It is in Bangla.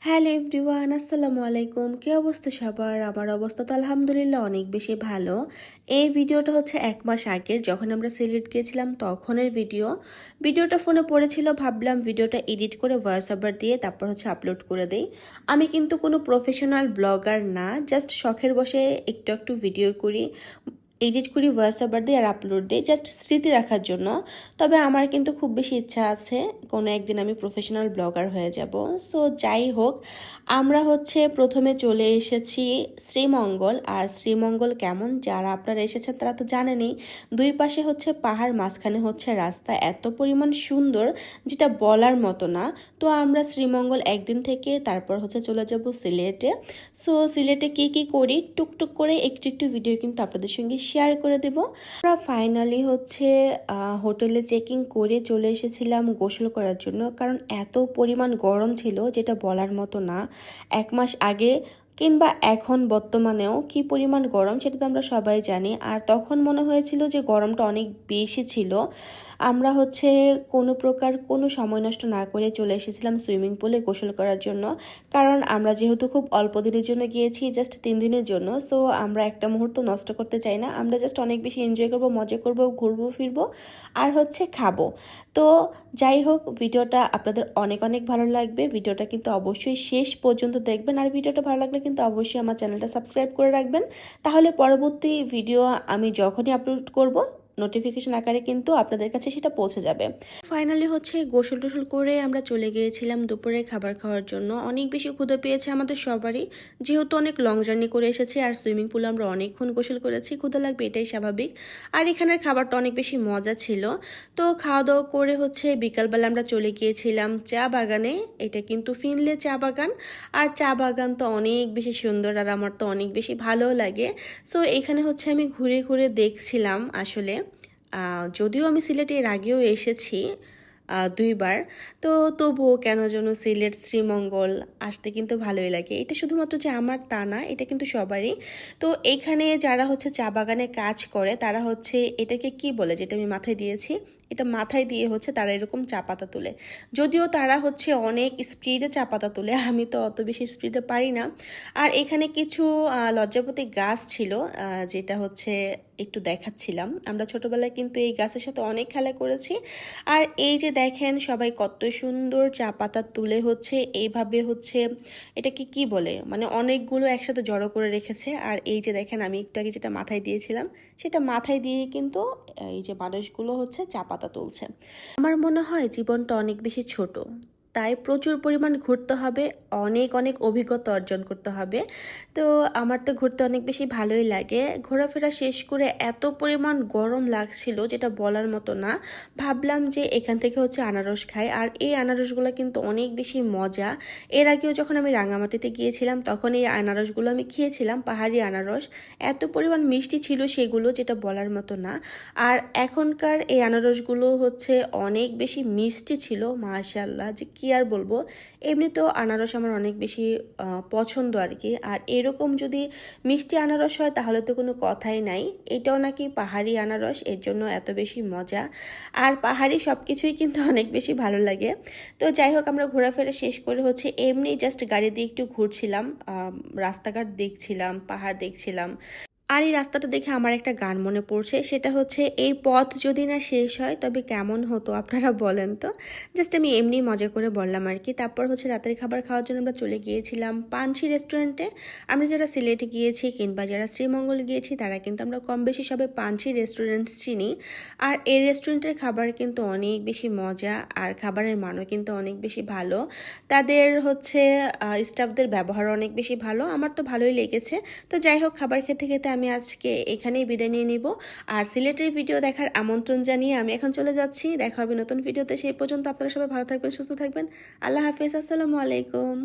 হ্যালো এভরিওয়ান, আসসালামু আলাইকুম। কি অবস্থা সবার? আমার অবস্থা তো আলহামদুলিল্লাহ অনেক বেশি ভালো। এই ভিডিওটা হচ্ছে ১ মাস আগের, যখন আমরা সিলেট গিয়েছিলাম তখনের ভিডিওটা ফোনে পড়েছিল, ভাবলাম ভিডিওটা এডিট করে ভয়েস ওভার দিয়ে তারপর হচ্ছে আপলোড করে দেই। আমি কিন্তু কোনো প্রফেশনাল ব্লগার না, জাস্ট শখের বসে একটু একটু ভিডিও করি, এডিট করি, ভয়েস ওভার দিই আর আপলোড দিই, জাস্ট স্মৃতি রাখার জন্য। তবে আমার কিন্তু খুব বেশি ইচ্ছা আছে কোনো একদিন আমি প্রফেশনাল ব্লগার হয়ে যাব। সো যাই হোক, আমরা হচ্ছে প্রথমে চলে এসেছি শ্রীমঙ্গল। আর শ্রীমঙ্গল কেমন, যারা আপনারা এসেছেন তারা তো জানেনই, দুই পাশে হচ্ছে পাহাড়, মাঝখানে হচ্ছে রাস্তা, এত পরিমাণ সুন্দর যেটা বলার মতো না। তো আমরা শ্রীমঙ্গল একদিন থেকে তারপর হচ্ছে চলে যাব সিলেটে। সো সিলেটে কি কি করি টুকটুক করে একটু একটু ভিডিও কিন্তু আপনাদের সঙ্গে শেয়ার করে দেব। আমরা ফাইনালি হচ্ছে হোটেলে চেকিং করে চলে এসেছিলাম গোসল করার জন্য, কারণ এত পরিমাণ গরম ছিল যেটা বলার মতো না। ১ মাস আগে কিংবা এখন বর্তমানেও কি পরিমাণ গরম সেটা তো আমরা সবাই জানি। আর তখন মনে হয়েছিল যে গরমটা অনেক বেশি ছিল। আমরা হচ্ছে কোনো সময় নষ্ট না করে চলে এসেছিলাম সুইমিং পুলে গোসল করার জন্য, কারণ আমরা যেহেতু খুব অল্প দিনের জন্য গিয়েছি, জাস্ট ৩ দিনের জন্য। সো আমরা একটা মুহূর্ত নষ্ট করতে চাই না, আমরা জাস্ট অনেক বেশি এনজয় করব, মজা করব, ঘুরবো ফিরবো আর হচ্ছে খাবো। তো যাই হোক, ভিডিওটা আপনাদের অনেক অনেক ভালো লাগবে। ভিডিওটা কিন্তু অবশ্যই শেষ পর্যন্ত দেখবেন, আর ভিডিওটা ভালো লাগলে কিন্তু অবশ্যই আমার চ্যানেলটা সাবস্ক্রাইব করে রাখবেন, তাহলে পরবর্তী ভিডিও আমি যখনই আপলোড করব নোটিফিকেশন আকারে কিন্তু আপনাদের কাছে সেটা পৌঁছে যাবে। ফাইনালি হচ্ছে গোসল টোসল করে আমরা চলে গিয়েছিলাম দুপুরে খাবার খাওয়ার জন্য। অনেক বেশি ক্ষুধা পেয়েছে আমাদের সবারই, যেহেতু অনেক লং জার্নি করে এসেছি আর সুইমিং পুলে আমরা অনেকক্ষণ গোসল করেছি, ক্ষুধা লাগবে এটাই স্বাভাবিক। আর এখানের খাবারটা অনেক বেশি মজা ছিল। তো খাওয়া দাওয়া করে হচ্ছে বিকালবেলা আমরা চলে গিয়েছিলাম চা বাগানে। এটা কিন্তু ফিনলে চা বাগান, আর চা বাগান তো অনেক বেশি সুন্দর আর আমার তো অনেক বেশি ভালো লাগে। সো এখানে হচ্ছে আমি ঘুরে ঘুরে দেখছিলাম আসলে। যদিও আমি সিলেটে এর আগেও এসেছি ২ বার, তো তবুও কেন যেন সিলেট শ্রীমঙ্গল আসতে কিন্তু ভালোই লাগে। এটা শুধুমাত্র যে আমার তা না, এটা কিন্তু সবারই। তো এইখানে যারা হচ্ছে চা বাগানে কাজ করে তারা হচ্ছে এটাকে কি বলে, যেটা আমি মাথায় দিয়েছি, এটা মাথায় দিয়ে হচ্ছে তারা এরকম চা পাতা তোলে। যদিও তারা হচ্ছে অনেক স্পিডে চা পাতা তোলে, আমি তো অত বেশি স্পিডে পারি না। আর এখানে কিছু লজ্জাপতি গাছ ছিল, যেটা হচ্ছে একটু দেখাচ্ছিলাম। আমরা ছোটবেলায় কিন্তু এই গাছের সাথে অনেক খেলা করেছি। আর এই যে দেখেন সবাই কত সুন্দর চা পাতা তুলে হচ্ছে এইভাবে হচ্ছে, এটাকে কি বলে, মানে অনেকগুলো একসাথে জড়ো করে রেখেছে। আর এই যে দেখেন আমি একটু আগে যেটা মাথায় দিয়েছিলাম, সেটা মাথায় দিয়ে কিন্তু এই যে মানুষগুলো হচ্ছে চা পাতা তুলছে। আমার মনে হয় জীবনটা অনেক বেশি ছোট, তাই প্রচুর পরিমাণ ঘুরতে হবে, অনেক অনেক অভিজ্ঞতা অর্জন করতে হবে। তো আমার তো ঘুরতে অনেক বেশি ভালোই লাগে। ঘোরাফেরা শেষ করে এত পরিমাণ গরম লাগছিল যেটা বলার মতো না। ভাবলাম যে এখান থেকে হচ্ছে আনারস খাই, আর এই আনারসগুলো কিন্তু অনেক বেশি মজা। এর আগেও যখন আমি রাঙামাটিতে গিয়েছিলাম তখন এই আনারসগুলো আমি খেয়েছিলাম, পাহাড়ি আনারস। এত পরিমাণ মিষ্টি ছিল সেগুলো যেটা বলার মতো না। আর এখনকার এই আনারসগুলো হচ্ছে অনেক বেশি মিষ্টি ছিল, মাশাআল্লাহ, যে কি আর বলবো। এমনিতেও আনারস আমার অনেক বেশি পছন্দ আর কি। আর এরকম যদি মিষ্টি আনারস হয় তাহলে তো কোনো কথাই নাই। এটাও নাকি পাহাড়ি আনারস, এর জন্য এত বেশি মজা। আর পাহাড়ি সব কিছুই কিন্তু অনেক বেশি ভালো লাগে। তো যাই হোক, আমরা ঘোরাফেরা শেষ করে হচ্ছে এমনি জাস্ট গাড়ি দিয়ে একটু ঘুরছিলাম, রাস্তাঘাট দেখছিলাম, পাহাড় দেখছিলাম। আর এই রাস্তাটা দেখে আমার একটা গান মনে পড়ছে, সেটা হচ্ছে এই পথ যদি না শেষ হয় তবে কেমন হতো আপনারা বলেন তো। জাস্ট আমি এমনি মজা করে বললাম আর কি। তারপর হচ্ছে রাতের খাবার খাওয়ার জন্য আমরা চলে গিয়েছিলাম পানসি রেস্টুরেন্টে। আমরা যারা সিলেটে গিয়েছি কিংবা যারা শ্রীমঙ্গল গিয়েছি তারা কিন্তু আমরা কম বেশি সবাই পানসি রেস্টুরেন্ট চিনি। আর এই রেস্টুরেন্টের খাবার কিন্তু অনেক বেশি মজা, আর খাবারের মানও কিন্তু অনেক বেশি ভালো। তাদের হচ্ছে স্টাফদের ব্যবহার অনেক বেশি ভালো, আমার তো ভালোই লেগেছে। তো যাই হোক, খাবার খেতে খেতে আমি আজকে এখানেই বিদায় নিয়ে নিব। আর সিলেটের ভিডিও দেখার আমন্ত্রণ জানিয়ে আমি এখন চলে যাচ্ছি। দেখা হবে নতুন ভিডিওতে, সেই পর্যন্ত আপনারা সবাই ভালো থাকবেন, সুস্থ থাকবেন। আল্লাহ হাফেজ, আসসালামু আলাইকুম।